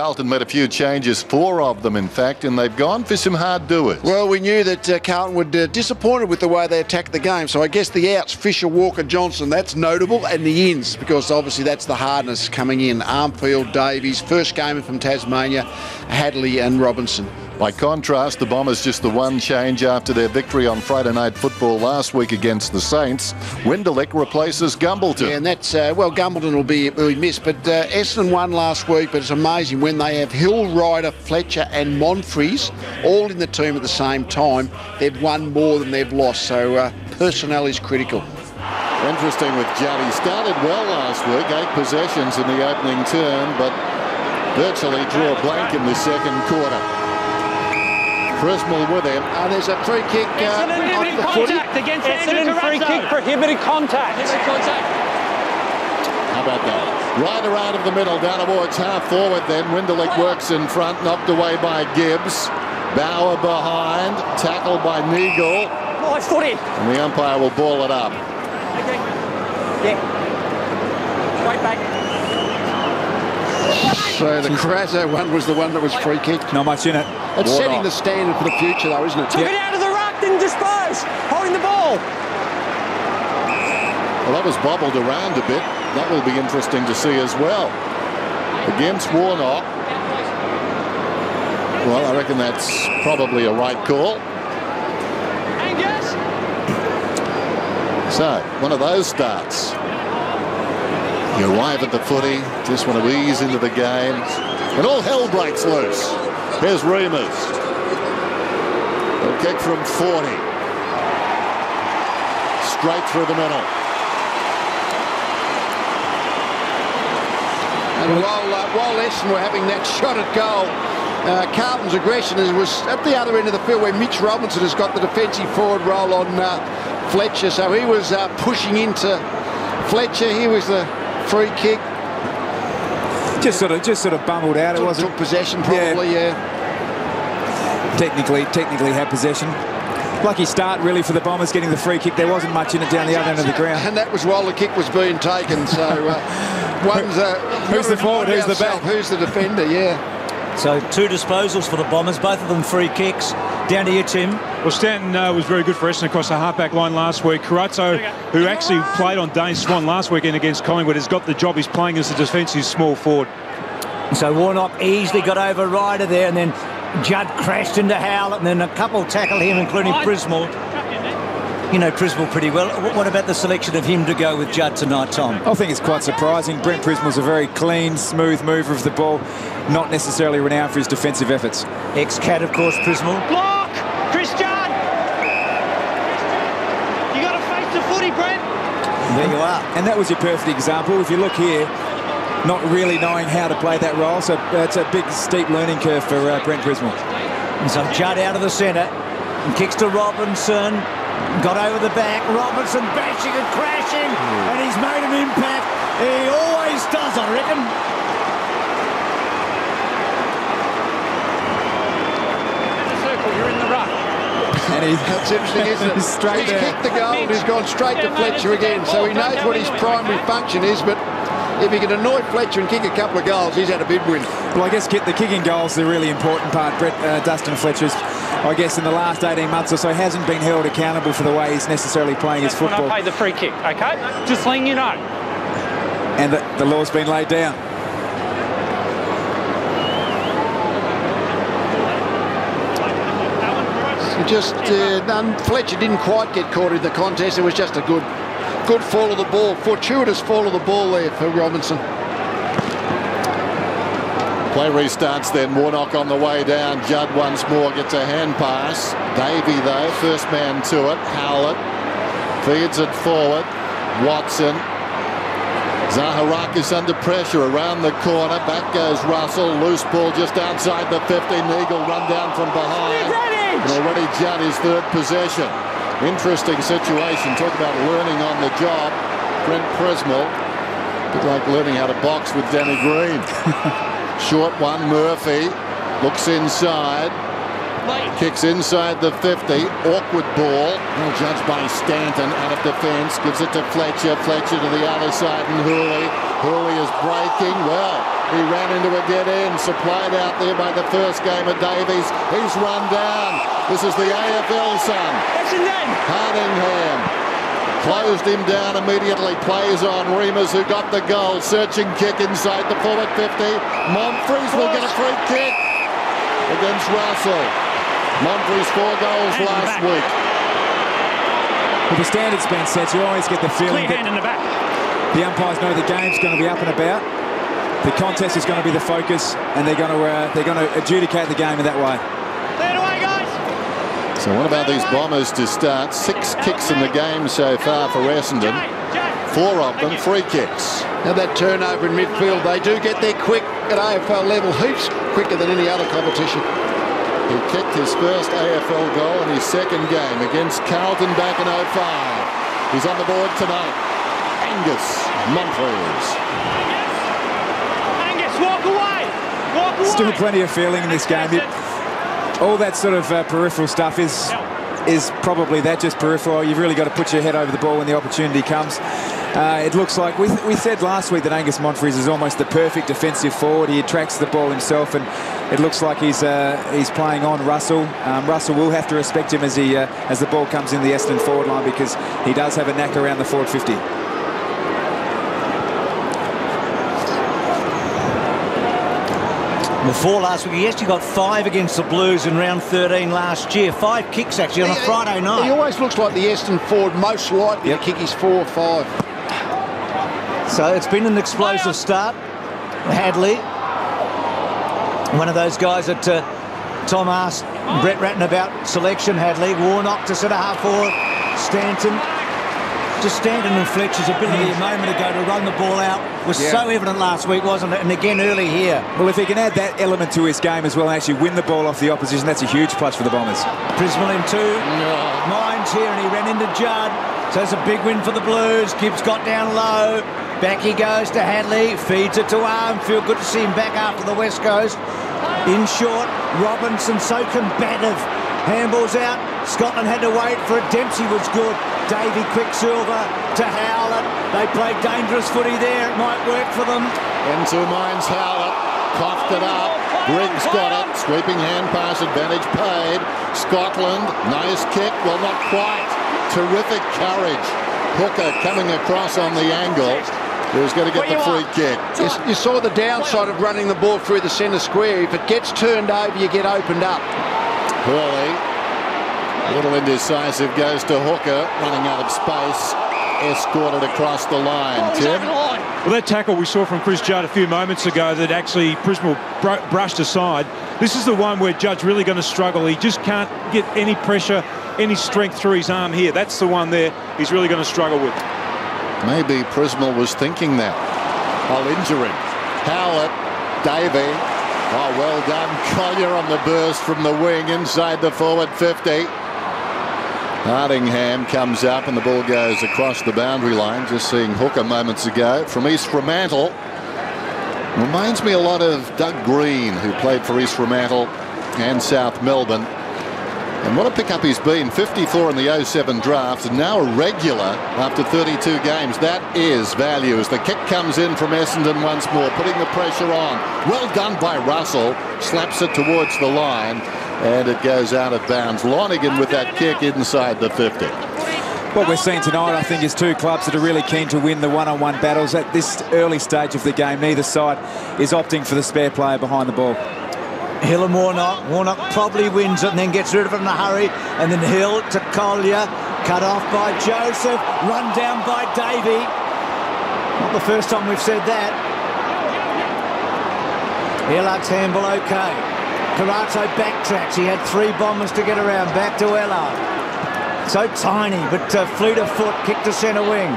Carlton made a few changes, 4 of them in fact, and they've gone for some hard doers. Well, we knew that Carlton would disappointed with the way they attacked the game, so I guess the outs, Fisher, Walker, Johnson, that's notable, and the ins, because obviously that's the hardness coming in. Armfield, Davies, first gamer from Tasmania, Hadley and Robinson. By contrast, the Bombers just the one change after their victory on Friday Night Football last week against the Saints. Winderlick replaces Gumbleton. Yeah, and that's, well, Gumbleton will be missed, but Essendon won last week, but it's amazing when they have Hill, Ryder, Fletcher and Monfries all in the team at the same time, they've won more than they've lost, so personnel is critical. Interesting with Judd. He started well last week, 8 possessions in the opening term, but virtually drew a blank in the second quarter. Frismel with him. There's a free kick off the footy. Against Essendon, free kick, prohibited contact. How about that? Ryder out of the middle, down towards half forward then. Winderlick works in front, knocked away by Gibbs. Bauer behind, tackled by Neagle. Nice footy. And the umpire will ball it up. Okay. Yeah. Straight back. So the Crazzo one was the one that was free kick. Not much in it. It's setting the standard for the future though, isn't it? Took it out of the ruck, didn't dispose. Holding the ball. Well, that was bobbled around a bit. That will be interesting to see as well. Against Warnock. Well, I reckon that's probably a right call. Angus. So, one of those starts. You arrive at the footy, just want to ease into the game, and all hell breaks loose. Here's Reimers. A kick from 40. Straight through the middle. And while Essendon were having that shot at goal, Carlton's aggression was at the other end of the field where Mitch Robinson has got the defensive forward role on Fletcher. So he was pushing into Fletcher. Here was the free kick. Just sort of bumbled out. It wasn't took possession probably. Yeah. Technically had possession. Lucky start really for the Bombers getting the free kick. There wasn't much in it down the other end of the ground. And that was while the kick was being taken. So one's who's the forward? Who's the back? Who's the defender? Yeah. So 2 disposals for the Bombers, both of them free kicks. Down to you, Tim. Well, Stanton was very good for Essendon across the half-back line last week. Carrazzo, who actually played on Dane Swan last weekend against Collingwood, has got the job. He's playing as a defensive small forward. So Warnock easily got over Ryder there, and then Judd crashed into Howlett, and then a couple tackled him, including Prismal. You know Prismal pretty well. What about the selection of him to go with Judd tonight, Tom? I think it's quite surprising. Brent Prismal's a very clean, smooth mover of the ball, not necessarily renowned for his defensive efforts. Ex-Cat, of course, Prismal. Block! Chris Judd! You got to face the footy, Brent. There you are. And that was your perfect example. If you look here, not really knowing how to play that role, so it's a big, steep learning curve for Brent Prismal. And so Judd out of the centre, and kicks to Robinson. Got over the back, Robinson bashing and crashing, and he's made an impact. He always does, I reckon. You're in the ruck. And that's interesting, isn't it? He's kicked the goal and he's gone straight to Fletcher again, so he knows what his primary function is, but if he can annoy Fletcher and kick a couple of goals, he's had a big win. Well, I guess the kicking goals the really important part. Dustin Fletcher's, I guess, in the last 18 months or so, hasn't been held accountable for the way he's necessarily playing his football. When I pay the free kick, okay? Just letting you know. And the law's been laid down. Fletcher didn't quite get caught in the contest. It was just a good fall of the ball, fortuitous fall of the ball there for Robinson. Play restarts then. Warnock on the way down. Judd once more gets a hand pass. Davey though, first man to it. Howlett feeds it forward. Watson. Zaharakis under pressure around the corner. Back goes Russell. Loose ball just outside the 50. Neagle run down from behind. And already Judd his 3rd possession. Interesting situation. Talk about learning on the job. Brent Prismal. A bit like learning how to box with Danny Green. Short one. Murphy looks inside. Kicks inside the 50. Awkward ball. Well judged by Stanton out of defence. Gives it to Fletcher. Fletcher to the other side and Hooley. Hooley is breaking. Well, He ran into a dead end, supplied out there by the first game of Davies. He's run down. This is the AFL son. Essendon. Hardingham closed him down immediately. Plays on Remus, who got the goal. Searching kick inside the forward 50. Montfries will get a free kick against Russell. Montfries 4 goals last week. With the standards being set, you always get the feeling Clear hand in the back. the umpires know the game's going to be up and about. The contest is going to be the focus, and they're going to adjudicate the game in that way. Clear it away, guys. So what about these Bombers to start? 6 kicks in the game so far for Essendon. 4 of them free kicks. Now that turnover in midfield, they do get there quick at AFL level, heaps quicker than any other competition. He kicked his first AFL goal in his second game against Carlton back in 05. He's on the board tonight. Angus Montfries. Angus, walk away. Walk away. Still plenty of feeling in this game. All that sort of peripheral stuff is probably that, just peripheral. You've really got to put your head over the ball when the opportunity comes. It looks like we said last week that Angus Montfries is almost the perfect defensive forward. He attracts the ball himself, and it looks like he's playing on Russell. Russell will have to respect him as the ball comes in the Essendon forward line, because he does have a knack around the forward 50. Before last week, he actually got 5 against the Blues in round 13 last year. 5 kicks actually on a Friday night. He always looks like the Essendon forward most likely to kick his 4 or 5. So it's been an explosive start. Hadley, one of those guys that Tom asked Brett Ratton about selection. Hadley, Warnock to centre half forward, Stanton. Just Stanton and Fletcher's ability a moment ago to run the ball out was so evident last week, wasn't it? And again early here. Well, if he can add that element to his game as well and actually win the ball off the opposition, that's a huge plus for the Bombers. Prismal in 2. Mines here, and he ran into Judd. So it's a big win for the Blues. Gibbs got down low. Back he goes to Hadley. Feeds it to Armfield. Good to see him back after the West Coast. In short, Robinson so combative. Handballs out. Scotland had to wait for it. Dempsey was good. Davey Quicksilver to Howlett. They played dangerous footy there. It might work for them. Into Mines Howlett. Coughed it up. Briggs got it. Sweeping hand pass advantage paid. Scotland. Nice kick. Well, not quite. Terrific courage. Hooker coming across on the angle. Who's going to get the free kick? You saw the downside of running the ball through the centre square. If it gets turned over, you get opened up. Hurley, a little indecisive, goes to Hooker, running out of space, escorted across the line. Tim? Well, that tackle we saw from Chris Judd a few moments ago that actually Prismal brushed aside. This is the one where Judd's really going to struggle. He just can't get any pressure, any strength through his arm here. That's the one there he's really going to struggle with. Maybe Prismal was thinking that. I'll injure him. Howlett, Davey. Oh, well done. Collier on the burst from the wing inside the forward 50. Hardingham comes up and the ball goes across the boundary line. Just seeing Hooker moments ago from East Fremantle. Reminds me a lot of Doug Green, who played for East Fremantle and South Melbourne. And what a pickup he's been. 54 in the 07 draft, and now a regular after 32 games. That is value as the kick comes in from Essendon once more, putting the pressure on. Well done by Russell. Slaps it towards the line, and it goes out of bounds. Lonergan with that kick inside the 50. What we're seeing tonight, I think, is 2 clubs that are really keen to win the one-on-one battles. At this early stage of the game, neither side is opting for the spare player behind the ball. Hill and Warnock. Warnock probably wins it and then gets rid of it in a hurry. And then Hill to Collier. Cut off by Joseph. Run down by Davey. Not the first time we've said that. Ellard's handball okay. Carazzo backtracks. He had 3 Bombers to get around. Back to Ellard. So tiny, but fleet of foot. Kick to centre wing.